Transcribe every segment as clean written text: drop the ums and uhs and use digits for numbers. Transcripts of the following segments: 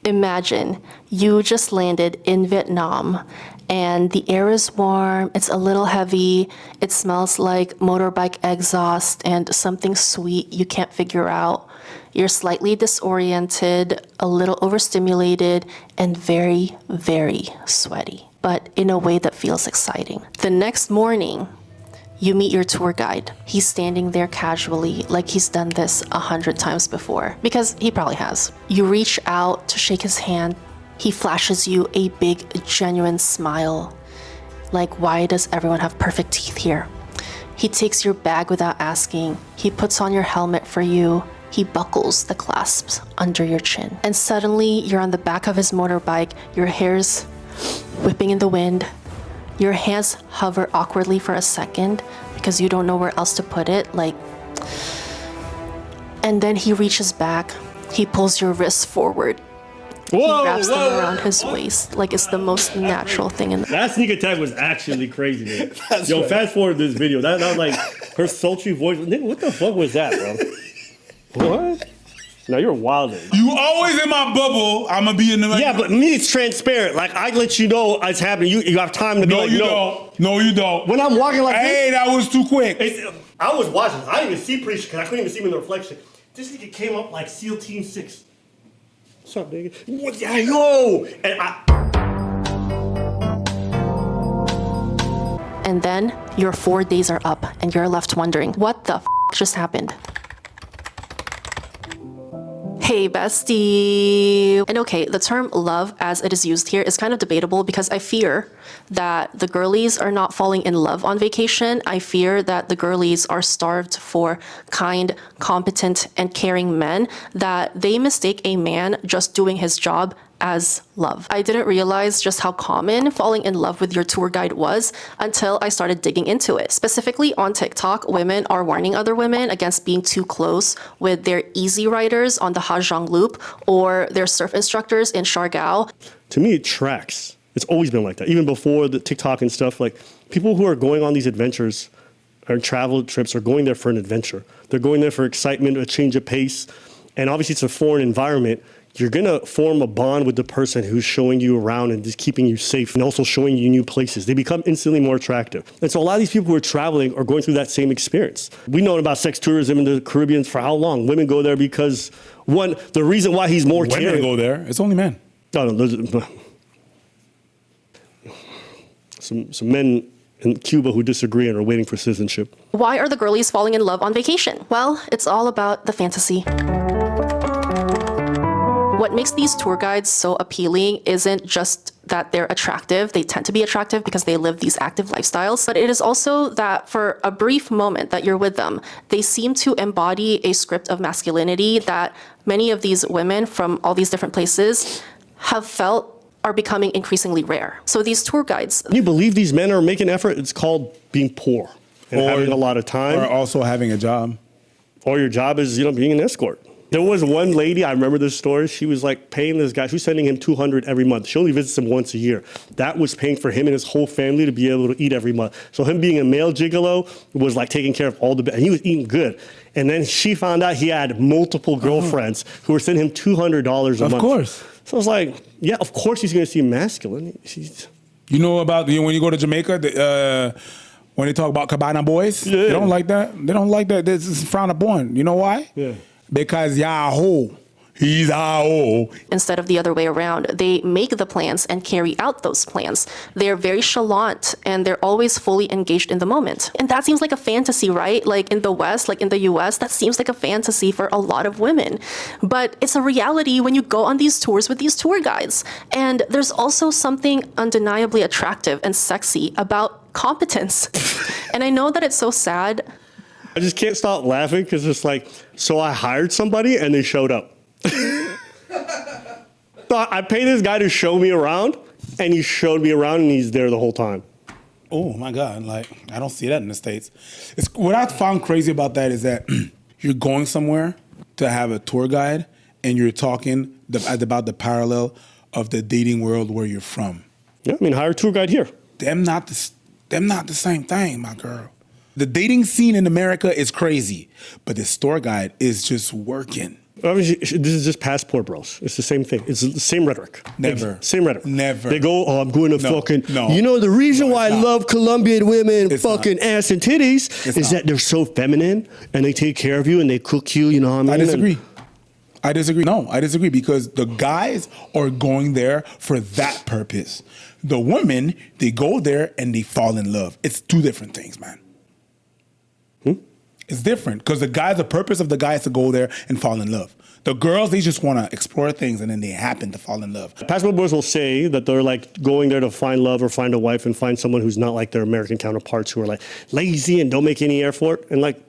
Imagine you just landed in Vietnam and the air is warm, it's a little heavy, it smells like motorbike exhaust and something sweet you can't figure out. You're slightly disoriented, a little overstimulated, and very, very sweaty, but in a way that feels exciting. The next morning, you meet your tour guide. He's standing there casually, like he's done this 100 times before, because he probably has. You reach out to shake his hand. He flashes you a big, genuine smile. Like, why does everyone have perfect teeth here? He takes your bag without asking. He puts on your helmet for you. He buckles the clasps under your chin. And suddenly, you're on the back of his motorbike. Your hair's whipping in the wind. Your hands hover awkwardly for a second because you don't know where else to put it, like... And then he reaches back. He pulls your wrists forward. He wraps them around his waist like it's the most natural thing in the... That sneak attack was actually crazy, man. Yo, fast forward this video. That was like her sultry voice. Nigga, what the fuck was that, bro? What? No, you're wild. You always in my bubble. I'm gonna be in the... Yeah, but me, it's transparent. Like, I let you know it's happening. You have time to be like, no. No, you don't. When I'm walking like this... Hey, that was too quick. I was watching. I didn't even see Preach because I couldn't even see him in the reflection. This nigga came up like SEAL Team 6. What's up, nigga? What? Yeah, yo! And then your 4 days are up and you're left wondering, what the f just happened? Hey, bestie. And okay, the term love as it is used here is kind of debatable because I fear that the girlies are not falling in love on vacation. I fear that the girlies are starved for kind, competent, and caring men, that they mistake a man just doing his job as love. I didn't realize just how common falling in love with your tour guide was until I started digging into it. Specifically on TikTok, women are warning other women against being too close with their easy riders on the Hajong Loop or their surf instructors in Siargao. To me, it tracks. It's always been like that. Even before the TikTok and stuff, like people who are going on these adventures or travel trips are going there for an adventure. They're going there for excitement, a change of pace. And obviously it's a foreign environment. You're gonna form a bond with the person who's showing you around and just keeping you safe and also showing you new places. They become instantly more attractive. And so a lot of these people who are traveling are going through that same experience. We've known about sex tourism in the Caribbean for how long? Women go there because, one, the reason why he's more caring. Women go there, it's only men. No, some men in Cuba who disagree and are waiting for citizenship. Why are the girlies falling in love on vacation? Well, it's all about the fantasy. What makes these tour guides so appealing isn't just that they're attractive. They tend to be attractive because they live these active lifestyles, but it is also that for a brief moment that you're with them, they seem to embody a script of masculinity that many of these women from all these different places have felt are becoming increasingly rare. So these tour guides... You believe these men are making effort? It's called being poor and having a lot of time. Or also having a job. Or your job is, being an escort. There was one lady, I remember this story, she was like paying this guy, she was sending him $200 every month. She only visits him once a year. That was paying for him and his whole family to be able to eat every month. So him being a male gigolo was like taking care of all the, and he was eating good. And then she found out he had multiple girlfriends who were sending him $200 a month. Of course. So I was like, yeah, of course he's gonna seem masculine. You know about, when you go to Jamaica, when they talk about cabana boys, they don't like that. They don't like that. This is frowned upon. You know why? Yeah. Because Yahoo, he's a hoe. Instead of the other way around, they make the plans and carry out those plans. They're very chalant and they're always fully engaged in the moment. And that seems like a fantasy, right? Like in the West, like in the US, that seems like a fantasy for a lot of women. But it's a reality when you go on these tours with these tour guides. And there's also something undeniably attractive and sexy about competence. And I know that it's so sad. I just can't stop laughing because it's like, so I hired somebody and they showed up. So I paid this guy to show me around and he showed me around and he's there the whole time. Oh my God, like I don't see that in the States. What I found crazy about that is that you're going somewhere to have a tour guide and you're talking about the parallel of the dating world where you're from. Yeah, hire a tour guide here. Them not the same thing, my girl. The dating scene in America is crazy, but the tour guide is just working. I mean, this is just passport bros. It's the same thing. It's the same rhetoric. Never. Same rhetoric. Never. They go, oh, I'm going to fucking. No. You know, the reason why I not. love Colombian women, It's fucking not. ass and titties, is that they're so feminine and they take care of you and they cook you. You know what I mean? I disagree. I disagree. No, I disagree because the guys are going there for that purpose. The women, they go there and they fall in love. It's two different things, man. It's different because the purpose of the guy is to go there and fall in love. The girls, they just want to explore things and then they happen to fall in love. Passport bros will say that they're like going there to find love or find a wife and find someone who's not like their American counterparts who are like lazy and don't make any effort. And like,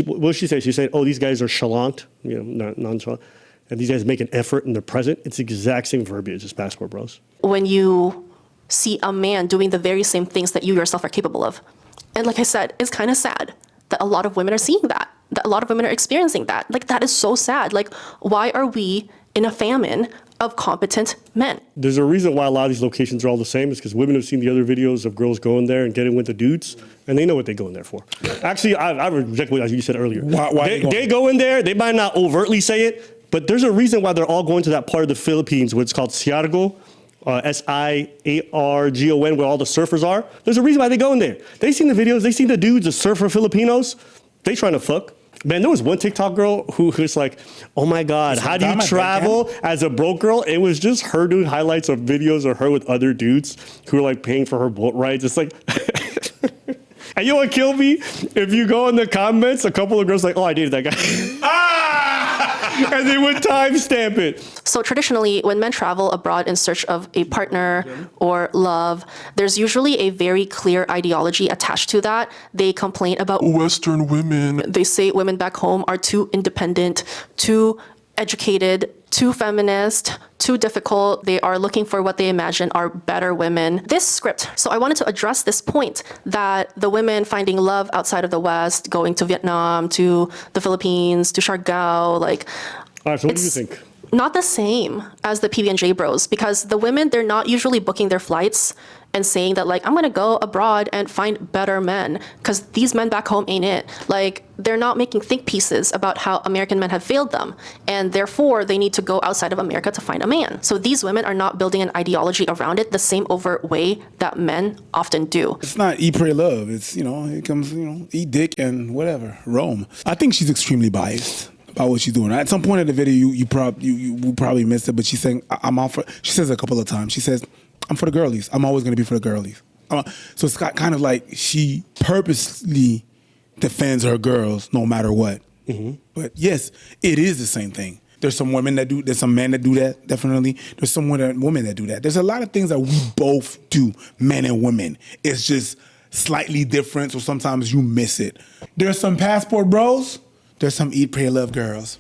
what did she say? She said, oh, these guys are chalant, you know, nonchalant. And these guys make an effort and they're present. It's the exact same verbiage as passport bros. When you see a man doing the very same things that you yourself are capable of. And like I said, it's kind of sad that a lot of women are seeing that a lot of women are experiencing that. Like, that is so sad. Like, why are we in a famine of competent men? There's a reason why a lot of these locations are all the same. Is because women have seen the other videos of girls going there and getting with the dudes, and they know what they go in there for. Actually, I reject what you said earlier. Why they go in there, they might not overtly say it, but there's a reason why they're all going to that part of the Philippines, what's called Siargao, Siargon, where all the surfers are. There's a reason why they go in there. They seen the videos, they seen the dudes, the surfer Filipinos, they trying to fuck. Man, there was one TikTok girl who was like, oh my God, how do you travel as a broke girl? It was just her doing highlights of videos of her with other dudes who were like paying for her boat rides. It's like, and you know what killed me? If you go in the comments, a couple of girls like, oh, I dated that guy. And they would timestamp it. So traditionally, when men travel abroad in search of a partner or love, there's usually a very clear ideology attached to that. They complain about Western women. They say women back home are too independent, too educated, too feminist, too difficult. They are looking for what they imagine are better women. This script, so I wanted to address this point that the women finding love outside of the West, going to Vietnam, to the Philippines, to Siargao, like... All right, so what do you think? Not the same as the PB&J bros, because the women, they're not usually booking their flights and saying that, like, I'm gonna go abroad and find better men, because these men back home ain't it. Like, they're not making think pieces about how American men have failed them, and therefore they need to go outside of America to find a man. So these women are not building an ideology around it the same overt way that men often do. It's not eat, pray, love. It's, it comes, eat dick and whatever, roam. I think she's extremely biased about what she's doing. At some point in the video, you probably missed it, but she's saying, she says it a couple of times. She says, I'm for the girlies. I'm always going to be for the girlies. So it's kind of like she purposely defends her girls no matter what. Mm-hmm. But yes, it is the same thing. There's some women that do, there's some men that do that, definitely. There's some women that do that. There's a lot of things that we both do, men and women. It's just slightly different, so sometimes you miss it. There's some passport bros. There's some eat, pray, love girls.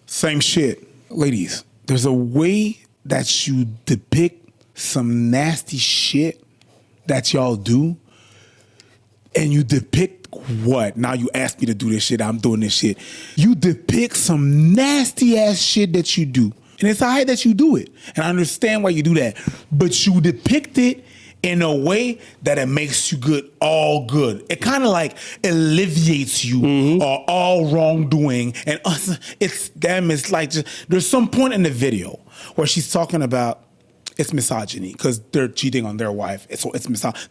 Same shit. Ladies, there's a way that you depict some nasty shit that y'all do, and you depict what? Now you ask me to do this shit, I'm doing this shit. You depict some nasty ass shit that you do. And it's all right that you do it. And I understand why you do that. But you depict it in a way that it makes you all good. It kind of like alleviates you or all wrongdoing. And it's like, there's some point in the video where she's talking about it's misogyny because they're cheating on their wife. So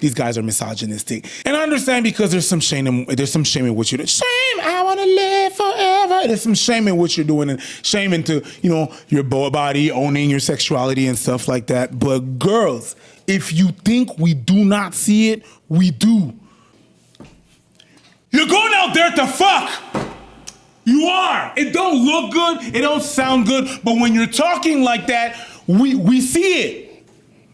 these guys are misogynistic. And I understand because there's some shame in what you're doing. Shame, I want to live forever. There's some shame in what you're doing and shame into, your body, owning your sexuality and stuff like that. But girls, if you think we do not see it, we do. You're going out there to fuck. You are. It don't look good. It don't sound good. But when you're talking like that, we see it.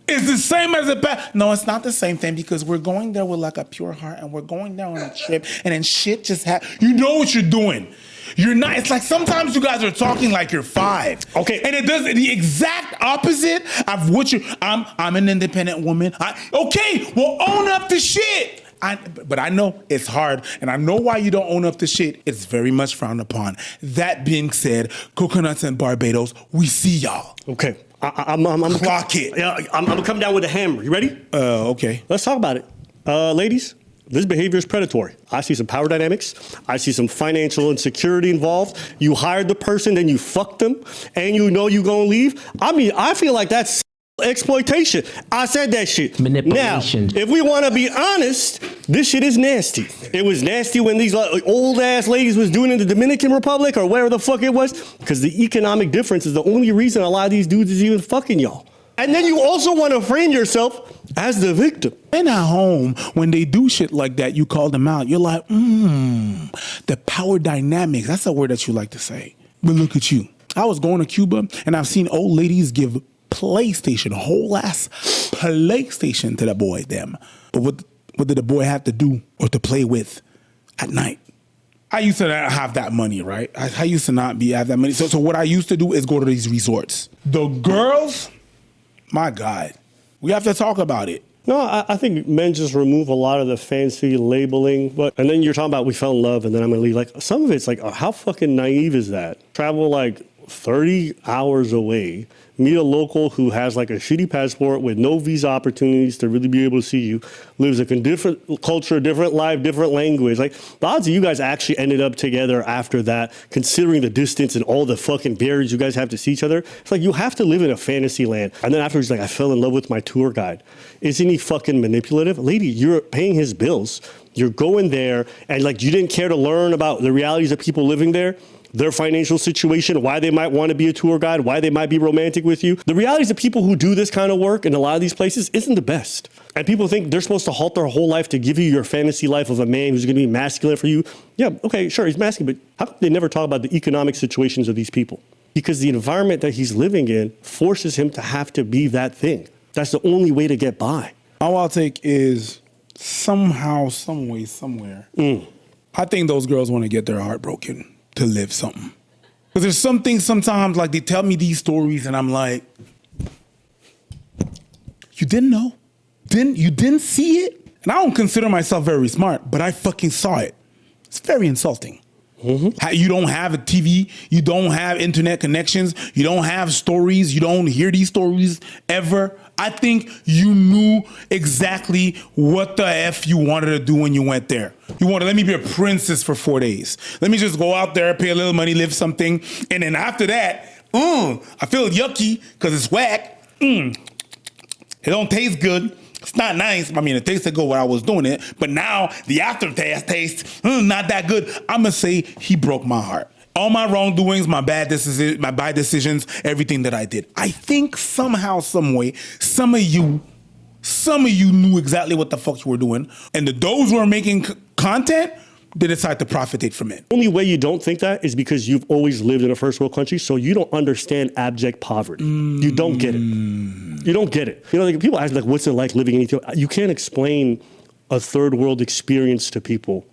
It's the same as No, it's not the same thing because we're going there with like a pure heart and we're going there on a trip and then shit just you know what you're doing. You're not. It's like sometimes you guys are talking like you're 5. Okay. And it does the exact opposite of what I'm an independent woman. Okay, well, own up to shit. But I know it's hard, and I know why you don't own up to shit. It's very much frowned upon. That being said, Coconuts and Barbados, we see y'all. Okay. I'm Clock it. Yeah, I'm gonna come down with a hammer. You ready? Okay. Let's talk about it. Ladies, This behavior is predatory. I see some power dynamics. I see some financial insecurity involved. You hired the person, then you fucked them, and you know you're going to leave. I mean, I feel like that's exploitation. I said that shit. Manipulation. Now, if we want to be honest, this shit is nasty. It was nasty when these old ass ladies was doing it in the Dominican Republic or wherever the fuck it was, because the economic difference is the only reason a lot of these dudes is even fucking y'all. And then you also want to frame yourself as the victim. And at home, when they do shit like that, you call them out. You're like, the power dynamics. That's a word that you like to say. But look at you. I was going to Cuba, and I've seen old ladies give PlayStation, whole ass PlayStation to the boy, them. But what did the boy have to do or to play with at night? I used to not have that money, right? I used to not have that money. So what I used to do is go to these resorts. The girls, my God, we have to talk about it. No, I think men just remove a lot of the fancy labeling. And then you're talking about we fell in love and then I'm going to leave. Like, some of it's like, how fucking naive is that? Travel like 30 hours away, meet a local who has like a shitty passport with no visa opportunities to really be able to see you, lives a different culture, different life, different language. Like, the odds of you guys actually ended up together after that, considering the distance and all the fucking barriers you guys have to see each other, it's like you have to live in a fantasy land. And then afterwards, like, I fell in love with my tour guide. Isn't he fucking manipulative? Lady, you're paying his bills. You're going there and like you didn't care to learn about the realities of people living there, their financial situation, why they might want to be a tour guide, why they might be romantic with you. The realities of people who do this kind of work in a lot of these places isn't the best. And people think they're supposed to halt their whole life to give you your fantasy life of a man who's going to be masculine for you. Yeah, okay, sure, he's masculine, but how come they never talk about the economic situations of these people? Because the environment that he's living in forces him to have to be that thing. That's the only way to get by. All I'll take is somehow, some way, somewhere. I think those girls want to get their heart broken to live something. Because there's some things sometimes, like they tell me these stories and I'm like, you didn't know? You didn't see it? And I don't consider myself very smart, but I fucking saw it. It's very insulting. How you don't have a TV, you don't have internet connections, you don't have stories, you don't hear these stories ever. I think you knew exactly what the F you wanted to do when you went there. You wanted, let me be a princess for 4 days. Let me just go out there, pay a little money, live something. And then after that, I feel yucky because it's whack. It don't taste good. It's not nice. I mean, it tasted good when I was doing it, but now the aftertaste tastes not that good. I'm gonna say he broke my heart. All my wrongdoings, my bad decisions, everything that I did. I think somehow, some way, some of you knew exactly what the fuck you were doing, and those who are making content, they decide to profit from it. The only way you don't think that is because you've always lived in a first world country, so you don't understand abject poverty. You don't get it. You don't get it. You know, like, people ask, like, what's it like living in Ethiopia? You can't explain a third world experience to people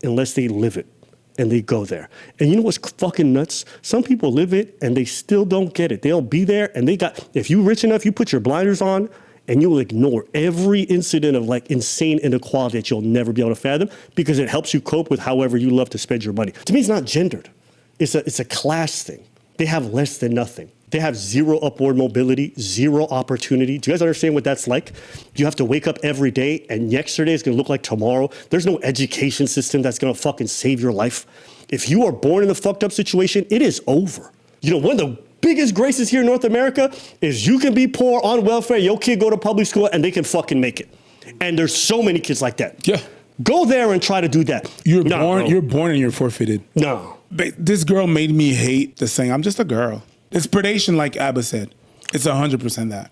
unless they live it and they go there. And you know what's fucking nuts? Some people live it and they still don't get it. They'll be there and if you're rich enough, you put your blinders on and you will ignore every incident of like insane inequality that you'll never be able to fathom because it helps you cope with however you love to spend your money. To me, it's not gendered. It's a class thing. They have less than nothing. They have zero upward mobility, zero opportunity. Do you guys understand what that's like? You have to wake up every day and yesterday is gonna look like tomorrow. There's no education system that's gonna fucking save your life. If you are born in a fucked up situation, it is over. You know, one of the biggest graces here in North America is you can be poor on welfare, your kid go to public school and they can fucking make it. And there's so many kids like that. Yeah. Go there and try to do that. You're born and you're forfeited. No. This girl made me hate the saying, I'm just a girl. It's predation, like Abba said. It's 100% that.